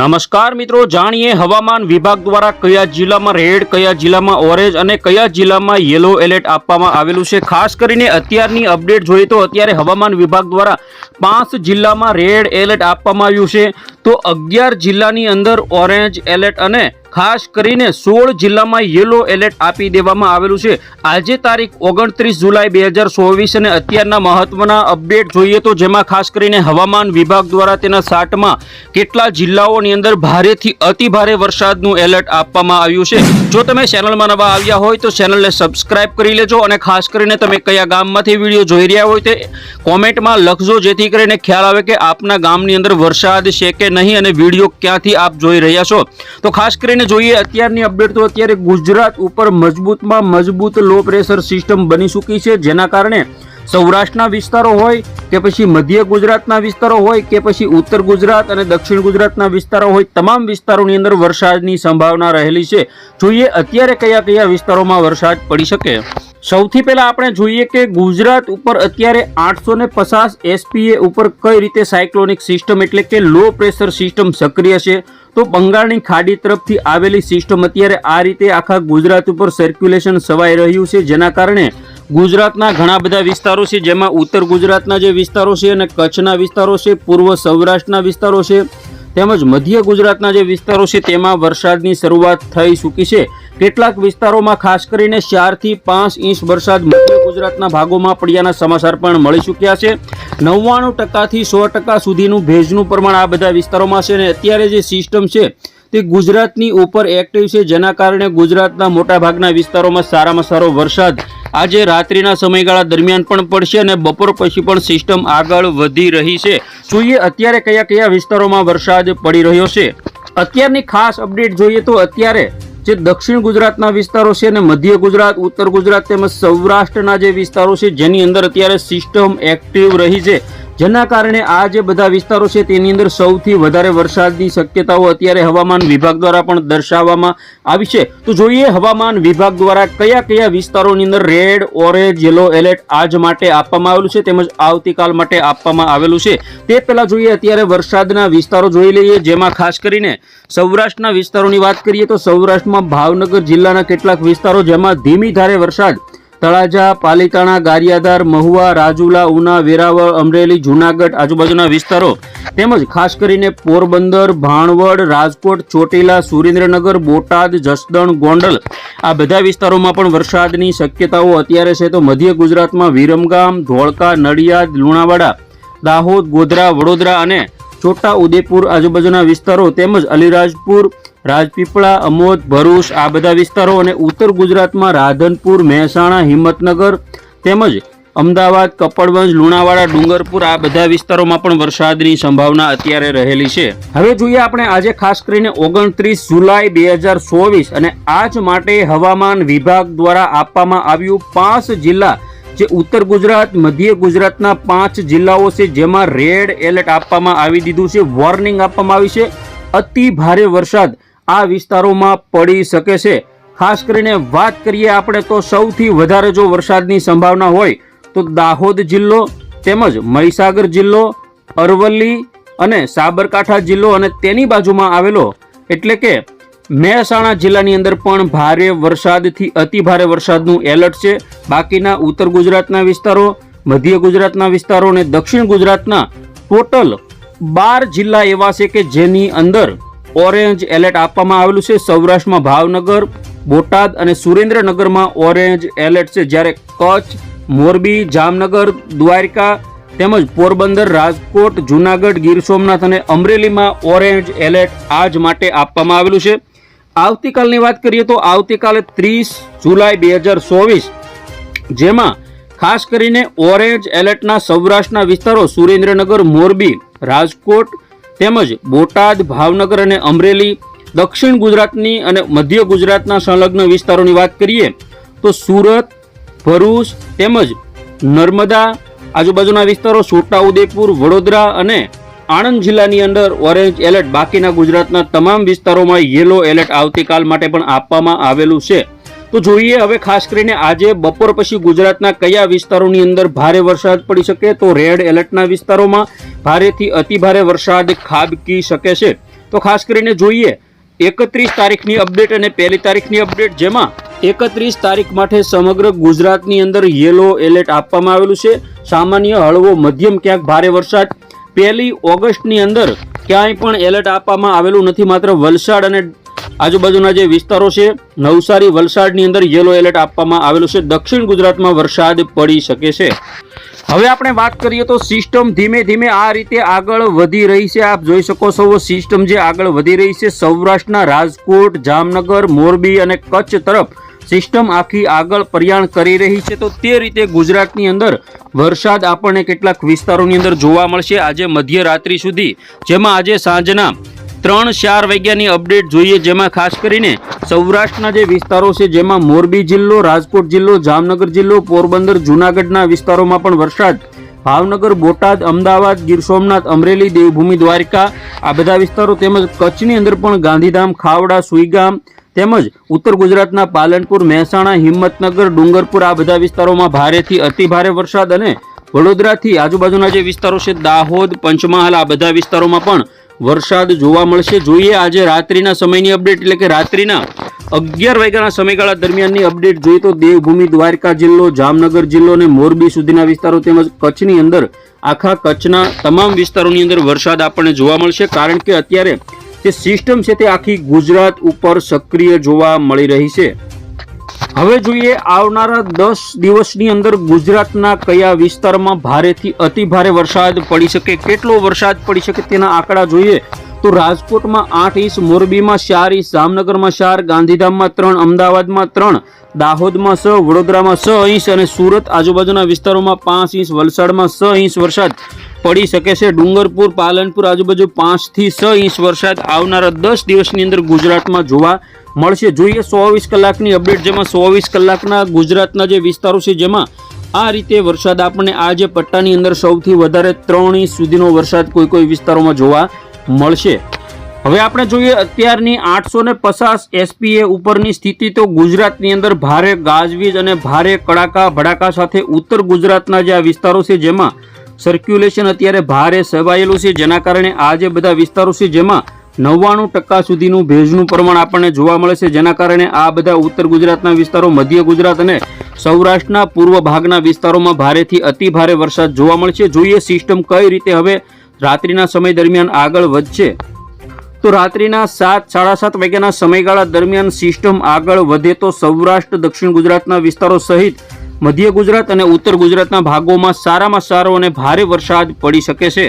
નમસ્કાર મિત્રો, જાણીએ હવામાન વિભાગ દ્વારા કયા જિલ્લામાં રેડ, કયા જિલ્લામાં ઓરેન્જ અને કયા જિલ્લામાં યેલો એલર્ટ આપવામાં આવેલું છે। ખાસ કરીને અત્યારની અપડેટ જોઈએ તો અત્યારે હવામાન વિભાગ દ્વારા 5 જિલ્લામાં રેડ એલર્ટ આપવામાં આવ્યું છે, તો 11 જિલ્લાની અંદર ઓરેન્જ એલર્ટ અને ખાસ કરીને 16 જિલ્લામાં યેલો એલર્ટ આપી દેવામાં આવેલું છે। આજે તારીખ 29 જુલાઈ 2024 અને અત્યારના મહત્વના અપડેટ જોઈએ તો જેમાં ખાસ કરીને હવામાન વિભાગ દ્વારા તેના 7માં કેટલા જિલ્લાઓની અંદર ભારેથી અતિ ભારે વરસાદનું એલર્ટ આપવામાં આવ્યું છે। જો તમે ચેનલમાં નવા આવ્યા હોય તો ચેનલને સબસ્ક્રાઇબ કરી લેજો અને ખાસ કરીને તમે કયા ગામમાંથી વિડીયો જોઈ રહ્યા હોય તે કોમેન્ટમાં લખજો, જેથી કરીને ખ્યાલ આવે કે આપના ગામની અંદર વરસાદ છે કે નહીં અને વિડીયો ક્યાંથી આપ જોઈ રહ્યા છો। તો ખાસ કરીને જોઈએ અત્યારની અપડેટ તો અત્યારે ગુજરાત ઉપર મજબૂતમાં મજબૂત લો પ્રેશર સિસ્ટમ બની ચૂકી છે, જેના કારણે સૌરાષ્ટ્રના વિસ્તારો હોય કે પછી મધ્ય ગુજરાતના વિસ્તારો હોય કે પછી ઉત્તર ગુજરાત અને દક્ષિણ ગુજરાતના વિસ્તારો હોય, તમામ વિસ્તારોની અંદર વરસાદની સંભાવના રહેલી છે। જોઈએ અત્યારે કયા કયા વિસ્તારોમાં વરસાદ પડી શકે। સૌથી પહેલા આપણે જોઈએ કે ગુજરાત ઉપર અત્યારે 850 એસપીએ ઉપર કઈ રીતે સાયક્લોનિક સિસ્ટમ એટલે કે લો પ્રેશર સિસ્ટમ સક્રિય છે। તો બંગાળની ખાડી તરફથી આવેલી સિસ્ટમ અત્યારે આ રીતે આખા ગુજરાત ઉપર સર્ક્યુલેશન છવાઈ રહ્યું છે, જેના કારણે ગુજરાતના ઘણા બધા વિસ્તારો છે, જેમાં ઉત્તર ગુજરાતના જે વિસ્તારો છે અને કચ્છના વિસ્તારો છે, પૂર્વ સૌરાષ્ટ્રના વિસ્તારો છે તેમજ મધ્ય ગુજરાતના જે વિસ્તારો છે તેમાં વરસાદની શરૂઆત થઈ ચૂકી છે। કેટલાક વિસ્તારોમાં ખાસ કરીને 4 થી 5 ઇંચ વરસાદ મધ્ય ગુજરાતના ભાગોમાં પડ્યાના સમાચાર પણ મળી ચૂક્યા છે। 99% થી 100% સુધીનું ભેજનું પ્રમાણ આ બધા વિસ્તારોમાં છે અને અત્યારે જે સિસ્ટમ છે તે ગુજરાતની ઉપર એક્ટિવ છે, જેના કારણે ગુજરાતના મોટા ભાગના વિસ્તારોમાં સારામાં સારો વરસાદ આજે રાત્રિના સમયગાળા દરમિયાન પણ પડશે અને બપોર પછી પણ સિસ્ટમ આગળ વધી રહી છે। જોઈએ અત્યારે કયા કયા વિસ્તારોમાં વરસાદ પડી રહ્યો છે। અત્યારની ખાસ અપડેટ જોઈએ તો અત્યારે જે દક્ષિણ ગુજરાતના વિસ્તારો છે અને મધ્ય ગુજરાત, ઉત્તર ગુજરાત તેમજ સૌરાષ્ટ્રના જે વિસ્તારો છે જેની અંદર અત્યારે સિસ્ટમ એક્ટિવ રહી છે, જેના કારણે આ જે બધા વિસ્તારો છે તેની અંદર સૌથી વધારે વરસાદની શક્યતાઓ અત્યારે હવામાન વિભાગ દ્વારા પણ દર્શાવવામાં આવી છે। તો જોઈએ હવામાન વિભાગ દ્વારા કયા કયા વિસ્તારોની અંદર રેડ, ઓરેન્જ, યેલો એલર્ટ આજ માટે આપવામાં આવેલું છે તેમજ આવતીકાલ માટે આપવામાં આવેલું છે। તે પહેલા જોઈએ અત્યારે વરસાદના વિસ્તારો જોઈ લઈએ, જેમાં ખાસ કરીને સૌરાષ્ટ્રના વિસ્તારોની વાત કરીએ તો સૌરાષ્ટ્રમાં ભાવનગર જિલ્લાના કેટલાક વિસ્તારો જેમાં ધીમી ધારે વરસાદ તળાજા, પાલીતાણા, ગારિયાધાર, મહુવા, રાજુલા, ઉના, વેરાવળ, અમરેલી, જૂનાગઢ આજુબાજુના વિસ્તારો તેમજ ખાસ કરીને પોરબંદર, ભાણવડ, રાજકોટ, ચોટીલા, સુરેન્દ્રનગર, બોટાદ, જસદણ, ગોંડલ આ બધા વિસ્તારોમાં પણ વરસાદની શક્યતાઓ અત્યારે છે। તો મધ્ય ગુજરાતમાં વિરમગામ, ધોળકા, નડિયાદ, લુણાવાડા, દાહોદ, ગોધરા, વડોદરા અને છોટા ઉદેપુર આજુબાજુના વિસ્તારો તેમજ અલીરાજપુર, રાજપીપળા, અમોદ, ભરૂચ આ બધા વિસ્તારો અને ઉત્તર ગુજરાતમાં રાધનપુર, મહેસાણા, હિંમતનગર તેમજ અમદાવાદ, કપડવંજ, લુણાવાડા, ડુંગરપુર આ બધા વિસ્તારોમાં પણ વરસાદની સંભાવના અત્યારે રહેલી છે। હવે જોઈએ આપણે આજે ખાસ કરીને 29 જુલાઈ 2024 અને આજ માટે હવામાન વિભાગ દ્વારા આપવામાં આવ્યું 5 જિલ્લા જે ઉત્તર ગુજરાત, મધ્ય ગુજરાતના 5 જિલ્લાઓ છે જેમાં રેડ એલર્ટ આપવામાં આવી દીધું છે, વોર્નિંગ આપવામાં આવી છે, અતિ ભારે વરસાદ આ વિસ્તારોમાં પડી શકે છે। ખાસ કરીને વાત કરીએ આપણે તો સૌથી વધારે જો વરસાદની સંભાવના હોય તો દાહોદ જિલ્લો તેમજ મહીસાગર જિલ્લો, અરવલ્લી અને સાબરકાંઠા જિલ્લો અને તેની બાજુમાં આવેલો એટલે કે મહેસાણા જિલ્લાની અંદર પણ ભારે વરસાદથી અતિ ભારે વરસાદનું એલર્ટ છે। બાકીના ઉત્તર ગુજરાતના વિસ્તારો, મધ્ય ગુજરાતના વિસ્તારો અને દક્ષિણ ગુજરાતના ટોટલ 12 જિલ્લા એવા છે કે જેની અંદર ઓરેન્જ એલર્ટ આપવામાં આવેલું છે। સૌરાષ્ટ્રમાં ભાવનગર, બોટાદ અને સુરેન્દ્રનગરમાં ઓરેન્જ એલર્ટ છે, જ્યારે કચ્છ, મોરબી, જામનગર, દ્વારકા તેમજ પોરબંદર, રાજકોટ, જૂનાગઢ, ગીર સોમનાથ અને અમરેલીમાં ઓરેન્જ એલર્ટ આજ માટે આપવામાં આવેલું છે। આવતીકાલની વાત કરીએ તો આવતીકાલે 30 જુલાઈ 2024 જેમાં ખાસ કરીને ઓરેન્જ એલર્ટના સૌરાષ્ટ્રના વિસ્તારો સુરેન્દ્રનગર, મોરબી, રાજકોટ તેમજ બોટાદ, ભાવનગર અને અમરેલી, દક્ષિણ ગુજરાતની અને મધ્ય ગુજરાતના સંલગ્ન વિસ્તારોની વાત કરીએ તો સુરત, ભરૂચ તેમજ નર્મદા આજુબાજુના વિસ્તારો, છોટાઉદેપુર, વડોદરા અને આણંદ જિલ્લાની અંદર ઓરેન્જ એલર્ટ, બાકીના ગુજરાતના તમામ વિસ્તારોમાં યેલો એલર્ટ આવતીકાલ માટે પણ આપવામાં આવેલું છે। તો જોઈએ હવે ખાસ કરીને આજે બપોર પછી ગુજરાતના કયા વિસ્તારોની અંદર ભારે વરસાદ પડી શકે। તો રેડ એલર્ટના વિસ્તારોમાં ભારેથી અતિ ભારે વરસાદ ખાબકી શકે છે। તો ખાસ કરીને જોઈએ 31 તારીખની અપડેટ અને 1 તારીખની અપડેટ, જેમાં 31 તારીખ માટે સમગ્ર ગુજરાતની અંદર યેલો એલર્ટ આપવામાં આવેલું છે. સામાન્ય હળવો મધ્યમ ક્યાંક ભારે વરસાદ. 1 ઓગસ્ટની અંદર ક્યાંય પણ એલર્ટ આપવામાં આવેલું નથી. માત્ર વલસાડ અને આજુબાજુના જે વિસ્તારો છે, નવસારી, વલસાડની અંદર યેલો એલર્ટ આપવામાં આવેલું છે. દક્ષિણ ગુજરાતમાં વરસાદ પડી શકે છે. હવે આપણે વાત કરીએ તો સિસ્ટમ ધીમે ધીમે આ રીતે આગળ વધી રહી છે. આપ જોઈ શકો છો સિસ્ટમ જે આગળ વધી રહી છે. સૌરાષ્ટ્રના રાજકોટ, જામનગર, મોરબી અને કચ્છ તરફ સિસ્ટમ આખી આગળ પ્રયાણ કરી રહી છે. તો તે રીતે ગુજરાતની અંદર વરસાદ આપણને કેટલાક વિસ્તારોની અંદર જોવા મળશે આજે મધ્યરાત્રિ સુધી, જેમાં આજે સાંજના 3-4 વાગ્યાની અપડેટ જોઈએ, જેમાં ખાસ કરીને સૌરાષ્ટ્રના જે વિસ્તારો છે, જેમાં મોરબી જિલ્લો, રાજકોટ જિલ્લો, જામનગર જિલ્લો, પોરબંદર, જૂનાગઢના વિસ્તારોમાં પણ વરસાદ, ભાવનગર, બોટાદ, અમદાવાદ, ગીર સોમનાથ, અમરેલી, દેવભૂમિ દ્વારકા આ બધા વિસ્તારો, તેમજ કચ્છની અંદર પણ ગાંધીધામ, ખાવડા, સુઈગામ, તેમજ ઉત્તર ગુજરાતના પાલનપુર, મહેસાણા, હિંમતનગર, ડુંગરપુર આ બધા વિસ્તારોમાં ભારેથી અતિ ભારે વરસાદ અને વડોદરાથી આજુબાજુના જે વિસ્તારો છે, દાહોદ, પંચમહાલ આ બધા વિસ્તારોમાં પણ વરસાદ જોવા મળશે. જોઈએ આજે રાત્રિના સમયની અપડેટ, એટલે કે રાત્રિના 11 વાગ્યાના સમયગાળા દરમિયાનની અપડેટ જોઈએ તો દેવભૂમિ દ્વારકા જિલ્લો, જામનગર જિલ્લો અને મોરબી સુધીના વિસ્તારો તેમજ કચ્છની અંદર આખા કચ્છના તમામ વિસ્તારોની અંદર વરસાદ આપણને જોવા મળશે. કારણ કે અત્યારે જે સિસ્ટમ છે તે આખી ગુજરાત ઉપર સક્રિય જોવા મળી રહી છે. હવે જોઈએ આવનારા 10 દિવસની અંદર ગુજરાતના કયા વિસ્તારમાં ભારેથી અતિ ભારે વરસાદ પડી શકે, કેટલો વરસાદ પડી શકે તેના આંકડા જોઈએ તો રાજકોટમાં 8 ઇંચ, મોરબીમાં 4 ઇંચ, જામનગરમાં 4, ગાંધીધામમાં 3, અમદાવાદમાં 3, દાહોદમાં 6, વડોદરામાં 6 ઇંચ અને સુરત આજુબાજુના વિસ્તારોમાં 5 ઇંચ, વલસાડમાં 6 ઇંચ વરસાદ પડી શકે છે. ડુંગરપુર, પાલનપુર આજુબાજુ 5 થી 6 ઇંચ વરસાદ આવનારા 10 દિવસની અંદર ગુજરાતમાં જોવા મળશે. જોઈએ 24 કલાકની અપડેટ, જેમાં 24 કલાકના ગુજરાતના જે વિસ્તારો છે, જેમાં આ રીતે વરસાદ આપણને આ જે પટ્ટાની અંદર સૌથી વધારે 3 ઇંચ સુધીનો વરસાદ કોઈ વિસ્તારોમાં જોવા મળશે. હવે આપણે જોઈએ અત્યારની 850 SPA ઉપરની સ્થિતિ, તો ગુજરાતની અંદર ભારે ગાજવીજ અને ભારે કડાકા ભડાકા સાથે ઉત્તર ગુજરાતના જે આ વિસ્તારો છે, જેમાં સર્ક્યુલેશન અત્યારે ભારે સેવાયેલું છે, જેના કારણે આ જે બધા વિસ્તારો છે, જેમાં 99% સુધીનું ભેજનું પ્રમાણ આપણને જોવા મળે છે, જેના કારણે આ બધા ઉત્તર ગુજરાતના વિસ્તારો, મધ્ય ગુજરાત અને સૌરાષ્ટ્રના પૂર્વ ભાગના વિસ્તારોમાં ભારેથી અતિ ભારે વરસાદ જોવા મળશે. જોઈએ સિસ્ટમ કઈ રીતે હવે રાત્રિના સમય દરમિયાન આગળ વધશે. તો રાત્રિના 7-7:30 વાગ્યાના સમયગાળા દરમિયાન સિસ્ટમ આગળ વધે તો સૌરાષ્ટ્ર, દક્ષિણ ગુજરાતના વિસ્તારો સહિત મધ્ય ગુજરાત અને ઉત્તર ગુજરાતના ભાગોમાં સારામાં સારો અને ભારે વરસાદ પડી શકે છે.